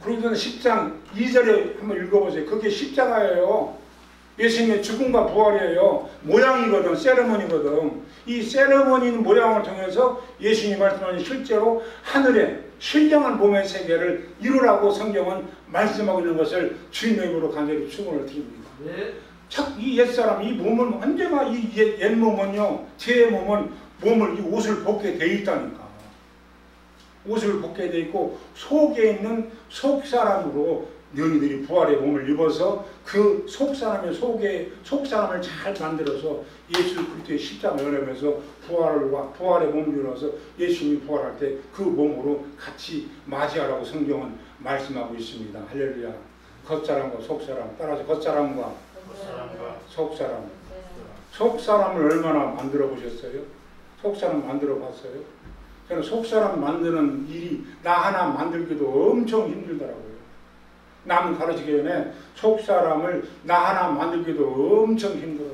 그러니까 10장 2절에 한번 읽어보세요. 그게 십자가예요. 예수님의 죽음과 부활이에요. 모양이거든. 세레머니거든. 이 세레머니 모양을 통해서 예수님이 말씀하신 실제로 하늘에 신령한 봄의 세계를 이루라고 성경은 말씀하고 있는 것을 주님의 이름으로 간절히 축원을 드립니다. 네. 이 옛사람, 이 몸은 언제가 이 옛몸은요, 제 몸은 몸을 이 옷을 벗게 돼 있다니까. 옷을 벗게 돼 있고 속에 있는 속사람으로 너희들이 부활의 몸을 입어서 그 속사람의 속사람을 잘 만들어서 예수 그리스도의 십자가 연합에서 부활의 몸을 이루어서 예수님이 부활할 때 그 몸으로 같이 맞이하라고 성경은 말씀하고 있습니다. 할렐루야. 겉사람과 속사람, 따라서 겉사람과 속사람. 속사람을 얼마나 만들어 보셨어요? 속사람 만들어 봤어요? 저는 속사람 만드는 일이 나 하나 만들기도 엄청 힘들더라고요. 남 가르치기 전에 속사람을 나 하나 만들기도 엄청 힘들어요.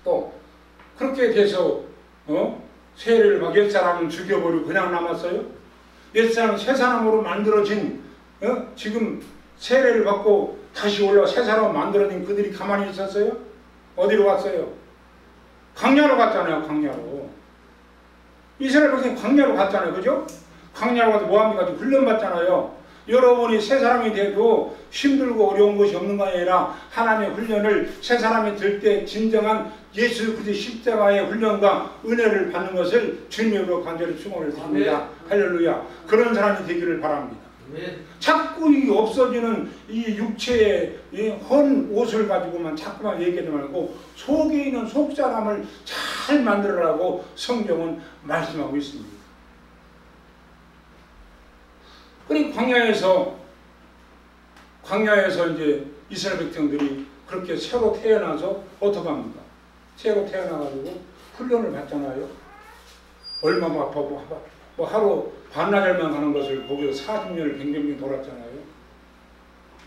또 그렇게 돼서 세례를 막 옛사람은 죽여버리고 그냥 남았어요? 옛사람 새사람으로 만들어진 지금 세례를 받고 다시 올라와 새사람 만들어진 그들이 가만히 있었어요? 어디로 갔어요? 광야로 갔잖아요. 광야로. 이스라엘 백성이 광야로 갔잖아요. 그죠? 광야로 가서 모함이 가지고 훈련받잖아요. 여러분이 새 사람이 돼도 힘들고 어려운 것이 없는 거 아니라 하나님의 훈련을 새 사람이 될 때 진정한 예수 그리스도의 십자가의 훈련과 은혜를 받는 것을 주님으로 간절히 축원을 드립니다. 할렐루야. 그런 사람이 되기를 바랍니다. 자꾸 이 없어지는 이 육체의 이 헌 옷을 가지고만 자꾸만 얘기하지 말고 속에 있는 속사람을 잘 만들어라고 성경은 말씀하고 있습니다. 그리고 광야에서 이제 이스라엘 백성들이 그렇게 새로 태어나서 어떻게 합니까? 새로 태어나가지고 훈련을 받잖아요. 얼마나 아파도 뭐 하루 반나절만 가는 것을 거기서 40년을 뱅뱅뱅 돌았잖아요.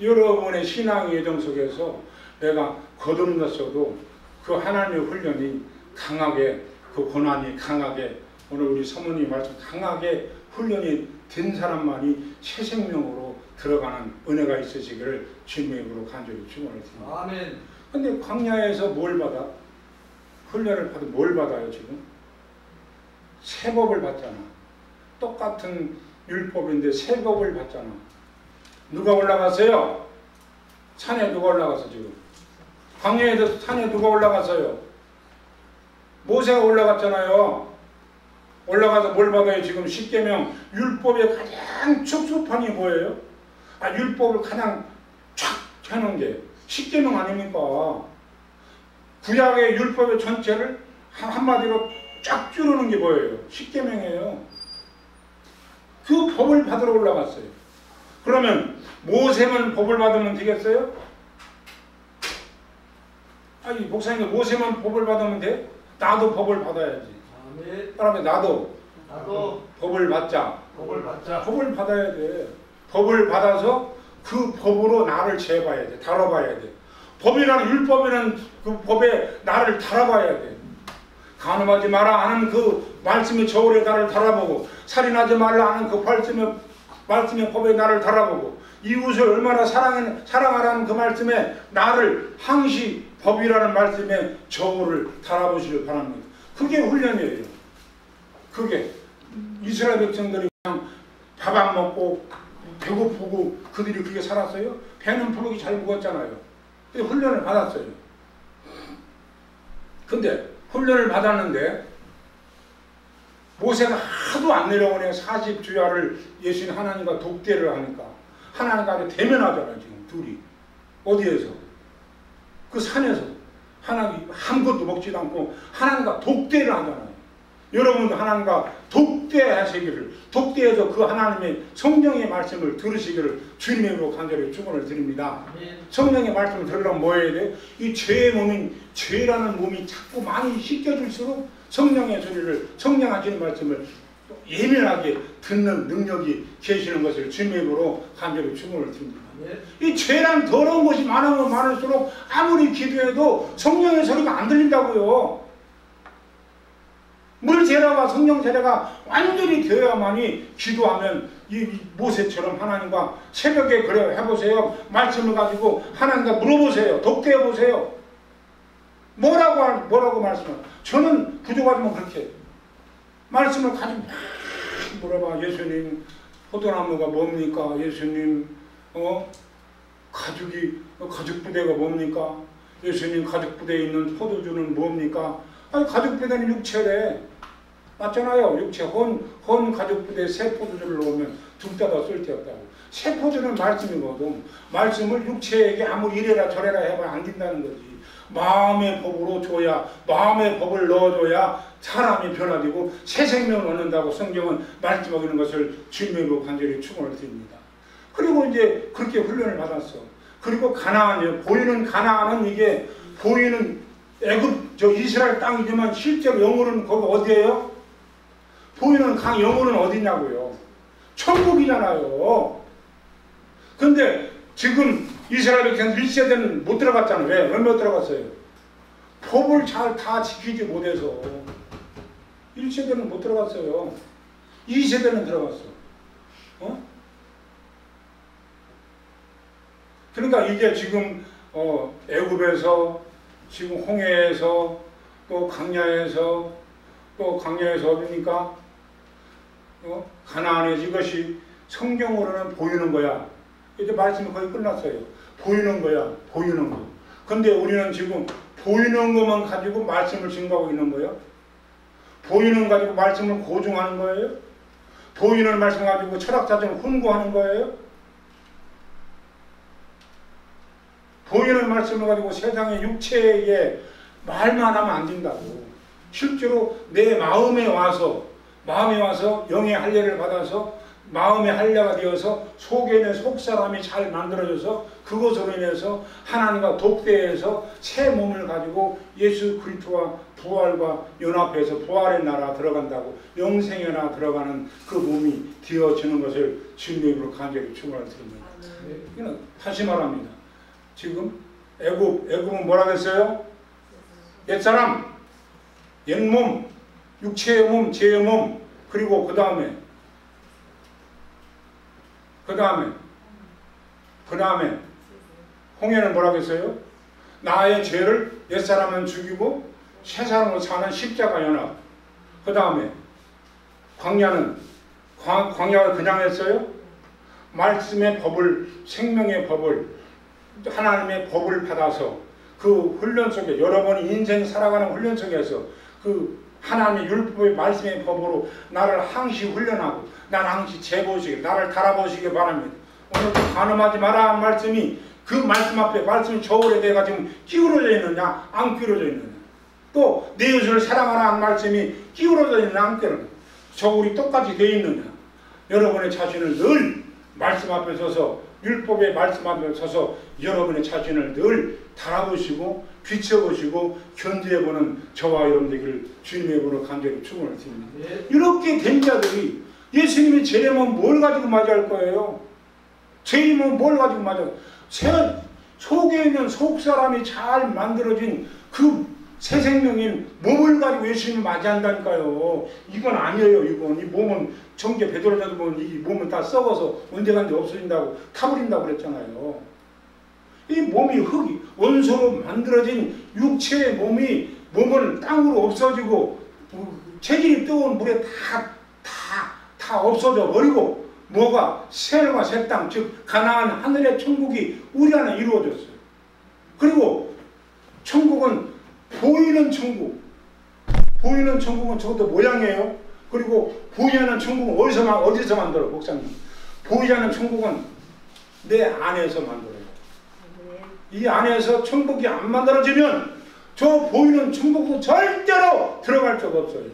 여러분의 신앙의 여정 속에서 내가 거듭났어도 그 하나님의 훈련이 강하게, 그 고난이 강하게, 오늘 우리 사모님 말씀 강하게 훈련이 된 사람만이 새 생명으로 들어가는 은혜가 있으시기를 주님의 이름으로 간절히 축원을 드립니다. 아멘. 근데 광야에서 뭘 받아? 훈련을 받아 뭘 받아요 지금? 새 법을 받잖아. 똑같은 율법인데 새 법을 받잖아. 누가 올라갔어요? 산에 누가 올라갔어 지금? 광야에서 산에 누가 올라갔어요? 모세가 올라갔잖아요. 올라가서 뭘 받아요? 지금 십계명 율법의 가장 축소판이 뭐예요? 율법을 가장 쫙 해놓은 게 십계명 아닙니까? 구약의 율법의 전체를 한마디로 쫙 줄이는 게 뭐예요? 십계명이에요. 그 법을 받으러 올라갔어요. 그러면 모세만 법을 받으면 되겠어요? 아니 목사님 모세만 법을 받으면 돼? 나도 법을 받아야지. 아멘. 따라해 나도 법을 받자. 법을 받아야 돼. 법을 받아서 그 법으로 나를 재봐야 돼. 다뤄봐야 돼. 법이라는 율법이라는 그 법에 나를 달아봐야 돼. 간음하지 마라 하는 그 말씀의 저울에 나를 달아보고, 살인하지 말라 하는 그 말씀의 법에 나를 달아보고, 이웃을 얼마나 사랑하라는 그 말씀에 나를 항시 법이라는 말씀에 저울을 달아보시길 바랍니다. 그게 훈련이에요. 그게 이스라엘 백성들이 그냥 밥 안 먹고 배고프고 그들이 그렇게 살았어요? 배는 부르기 잘 먹었잖아요. 훈련을 받았어요. 근데 훈련을 받았는데 모세가 하도 안 내려오네. 40주야를 예수님 하나님과 독대를 하니까 하나님과 아주 대면하잖아요. 지금 둘이 어디에서? 그 산에서 하나님 아무것도 먹지도 않고 하나님과 독대를 하잖아요. 여러분도 하나님과 독대하시기를, 독대해서 그 하나님의 성령의 말씀을 들으시기를 주님의 이름으로 간절히 축원을 드립니다. 성령의 말씀을 들으려면 뭐 해야 돼? 이 죄의 몸인, 죄라는 몸이 자꾸 많이 씻겨질수록 성령의 소리를, 성령 하시는 말씀을 예민하게 듣는 능력이 계시는 것을 주님으로 간절히 축원을 드립니다. 이 죄랑 더러운 것이 많으면 많을수록 아무리 기도해도 성령의 소리가 안 들린다고요. 물 세례와 성령 세례가 완전히 되어야만이 기도하면 이 모세처럼 하나님과 새벽에 그래 해보세요. 말씀을 가지고 하나님과 물어보세요. 독대해보세요. 뭐라고 말씀을. 저는 부족하지만 그렇게 말씀을 가지고 막 물어봐. 예수님 포도나무가 뭡니까? 예수님 가죽 부대가 뭡니까? 예수님 가죽 부대에 있는 포도주는 뭡니까? 아니 가죽 부대는 육체래. 맞잖아요. 육체 헌 가죽 부대에 새 포도주를 넣으면 둘 다 쓸데없다고. 새 포도는 말씀이거든. 말씀을 육체에게 아무리 이래라 저래라 해봐 안 된다는 거지. 마음의 법으로 줘야, 마음의 법을 넣어줘야 사람이 변화되고 새 생명을 얻는다고 성경은 말씀하고 있는 것을 주님으로 간절히 축원을 드립니다. 그리고 이제 그렇게 훈련을 받았어. 그리고 가나안이요. 보이는 가나안은 이게 보이는 애굽 저 이스라엘 땅이지만 실제로 영어로는 거기 어디예요? 보이는 강 영어는 어디냐고요? 천국이잖아요. 근데 지금 이스라엘 백성 1세대는 못 들어갔잖아요. 왜 못 들어갔어요? 법을 잘 다 지키지 못해서 1세대는 못 들어갔어요. 2세대는 들어갔어. 그러니까 이게 지금 애굽에서 지금 홍해에서 또 강야에서 어디니까 가나안에서 이것이 성경으로는 보이는 거야. 이제 말씀이 거의 끝났어요. 보이는 거야. 보이는 거. 근데 우리는 지금 보이는 것만 가지고 말씀을 증거하고 있는 거예요. 보이는 거 가지고 말씀을 고증하는 거예요. 보이는 말씀 가지고 철학자들을 훈구하는 거예요. 보이는 말씀을 가지고 세상의 육체에 말만 하면 안 된다고. 실제로 내 마음에 와서 영의 할례를 받아서 마음의 할례가 되어서 속에 있는 속사람이 잘 만들어져서 그것으로 인해서 하나님과 독대해서 새 몸을 가지고 예수 그리스도와 부활과 연합해서 부활의 나라 들어간다고 영생의 나라 들어가는 그 몸이 되어지는 것을 주님으로 간절히 축원을 드립니다. 이거는 다시 말합니다. 지금 애굽은 뭐라고 했어요? 옛사람, 옛몸, 육체의 몸, 죄의 몸, 그리고 그 다음에 홍해는 뭐라고 했어요? 나의 죄를 옛사람은 죽이고 새사람으로 사는 십자가 연합. 그 다음에 광야는 광야를 그냥 했어요? 말씀의 법을, 생명의 법을, 하나님의 법을 받아서 그 훈련 속에 여러분이 인생 살아가는 훈련 속에서 그 하나님의 율법의 말씀의 법으로 나를 항시 훈련하고 나를 항시 재보시길, 나를 달아보시길 바랍니다. 오늘 간음하지 마라 말씀이 그 말씀 앞에 말씀이 저울에 내가 지금 기울어져 있느냐 안 기울어져 있느냐, 또 내 이웃을 사랑하라 한 말씀이 기울어져 있느냐 안 기울어져 있느냐, 저울이 똑같이 되어 있느냐. 여러분의 자신을 늘 말씀 앞에 서서 율법의 말씀 앞에 서서 여러분의 자신을 늘 달아보시고 비춰보시고 견디해보는 저와 여러분 되기를 주님의 이름으로 간절히 축원을 드립니다. 이렇게 된 자들이 예수님이 재림은 뭘 가지고 맞이할 거예요? 재림은 뭘 가지고 맞이할 거예요? 속에 있는 속사람이 잘 만들어진 그 새 생명인 몸을 가지고 예수님을 맞이한다니까요. 이건 아니에요. 이건 이 몸은 정계 베드로자도 보면 이 몸은 다 썩어서 언제간지 없어진다고 타버린다고 그랬잖아요. 이 몸이 흙이 원소로 만들어진 육체의 몸은 땅으로 없어지고 체질이 뜨거운 물에 다 없어져 버리고 뭐가 새와 새 땅, 즉 가나안 하늘의 천국이 우리 안에 이루어졌어요. 그리고 천국은 보이는 천국, 보이는 천국은 저것도 모양이에요. 그리고 보이지 않는 천국은 어디서 만들어? 목사님, 보이지 않는 천국은 내 안에서 만들어요. 이 안에서 천국이 안 만들어지면 저 보이는 천국도 절대로 들어갈 적 없어요.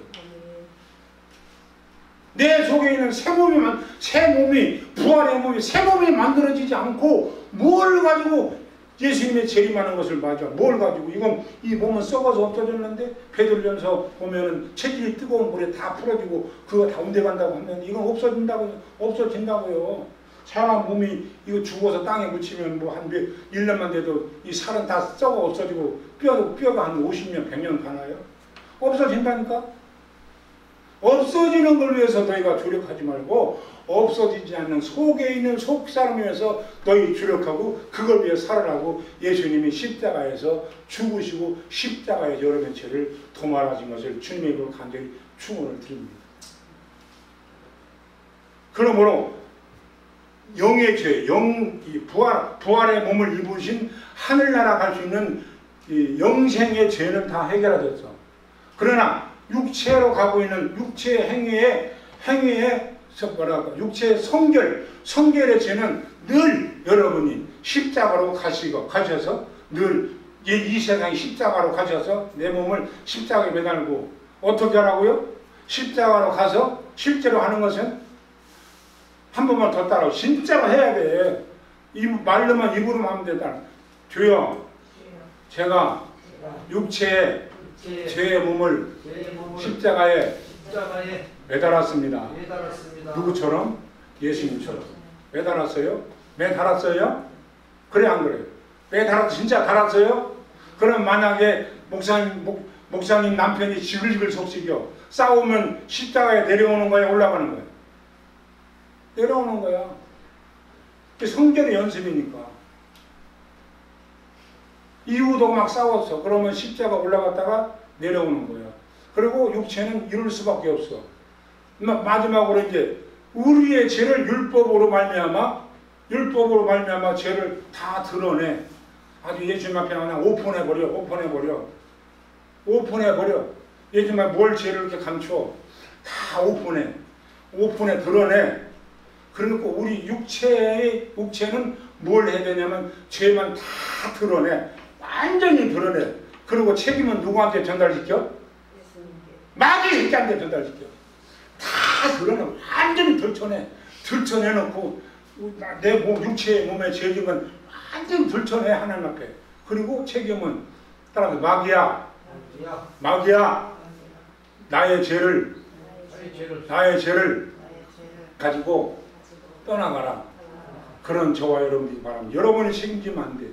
내 속에 있는 새 몸이 부활의 몸이 새 몸이 만들어지지 않고 뭘 가지고 예수님의 재림하는 것을 맞아. 뭘 가지고 이건 이 몸은 썩어서 없어졌는데 베드로전서 보면은 체질이 뜨거운 물에 다 풀어지고 그거 다 온데 간다고 하면 이건 없어진다고요. 사람 몸이 이거 죽어서 땅에 묻히면 뭐 한 1년만 돼도 이 살은 다 썩어 없어지고 뼈가 한 50년 100년 가나요? 없어진다니까. 없어지는 걸 위해서 너희가 주력하지 말고 없어지지 않는 속에 있는 속사람을 위해서 너희 주력하고 그걸 위해 살아라고 예수님이 십자가에서 죽으시고 십자가에 여러분의 죄를 도말하신 것을 주님의 이름으로 간절히 축원을 드립니다. 그러므로 영의 죄, 부활의 몸을 입으신 하늘나라 갈 수 있는 이 영생의 죄는 다 해결하셨어. 그러나 육체로 가고 있는 육체의 행위의 육체의 성결의 죄는 늘 여러분이 십자가로 가셔서 늘 이 세상에 십자가로 가셔서 내 몸을 십자가에 매달고 어떻게 하라고요? 십자가로 가서 실제로 하는 것은 한 번만 더 따라오. 진짜로 해야 돼. 말로만 입으로만 하면 된다. 주여, 제가 육체의 죄의 몸을 십자가에 매달았습니다. 누구처럼? 예수님처럼. 매달았어요? 매달았어요? 그래 안 그래요? 진짜 달았어요? 그럼 만약에 목사님 남편이 지글지글 속삭여 싸우면 십자가에 내려오는 거야, 올라가는 거야? 내려오는 거야. 성결의 연습이니까. 이유도 막 싸웠어. 그러면 십자가 올라갔다가 내려오는 거야. 그리고 육체는 이룰 수밖에 없어. 마지막으로 이제 우리의 죄를 율법으로 말미암아 죄를 다 드러내. 아주 예수님 앞에 그냥 오픈해버려. 예수님 앞에 뭘 죄를 이렇게 감춰. 다 오픈해 드러내. 그러니까 우리 육체는 뭘 해야 되냐면 죄만 다 드러내. 완전히 드러내. 그리고 책임은 누구한테 전달시켜? 마귀 새끼한테 전달시켜. 다 드러내. 완전히 들춰내놓고 내 몸의 죄짐은 완전히 들춰내 하나님 앞에. 그리고 책임은 따라서 마귀야 나의 죄를 가지고 떠나가라. 그런 저와 여러분이 바랍니다. 여러분이 책임지면 안 돼.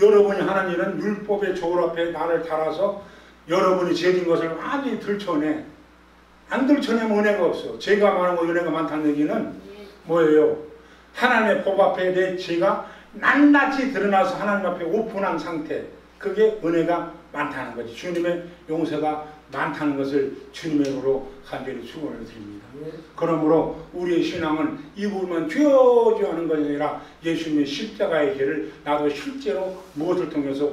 여러분이 하는 일은 율법의 저울 앞에 나를 달아서 여러분이 죄진 것을 완전히 들춰내. 안 들춰내면 은혜가 없어. 죄가 많고 은혜가 많다는 얘기는 뭐예요? 하나님의 법 앞에 내 죄가 낱낱이 드러나서 하나님 앞에 오픈한 상태. 그게 은혜가 많다는 거지. 주님의 용서가 많다는 것을 주님의 이름으로 간절히 축원을 드립니다. 그러므로 우리의 신앙은 이 부분만 주여 하는 것이 아니라 예수님의 십자가의 길을 나도 실제로 무엇을 통해서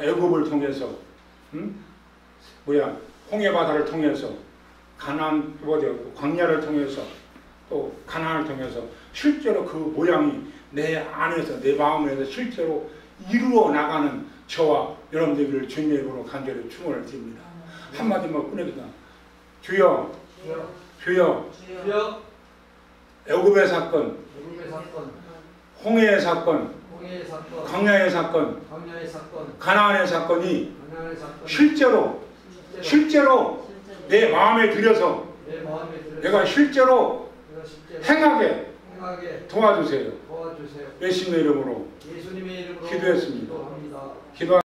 애굽을 통해서 홍해바다를 통해서 광야를 통해서 또 가나안을 통해서 실제로 그 모양이 내 안에서 내 마음에서 실제로 이루어 나가는 저와 여러분들을 주님의 이름으로 간절히 축원을 드립니다. 한마디만 꺼내기다. 주여 애굽의 사건, 홍해의 사건, 광야의 사건, 가나안의 사건이 실제로 내 마음에 들여서 내가 실제로 행하게 도와주세요. 예수님의 이름으로 기도했습니다.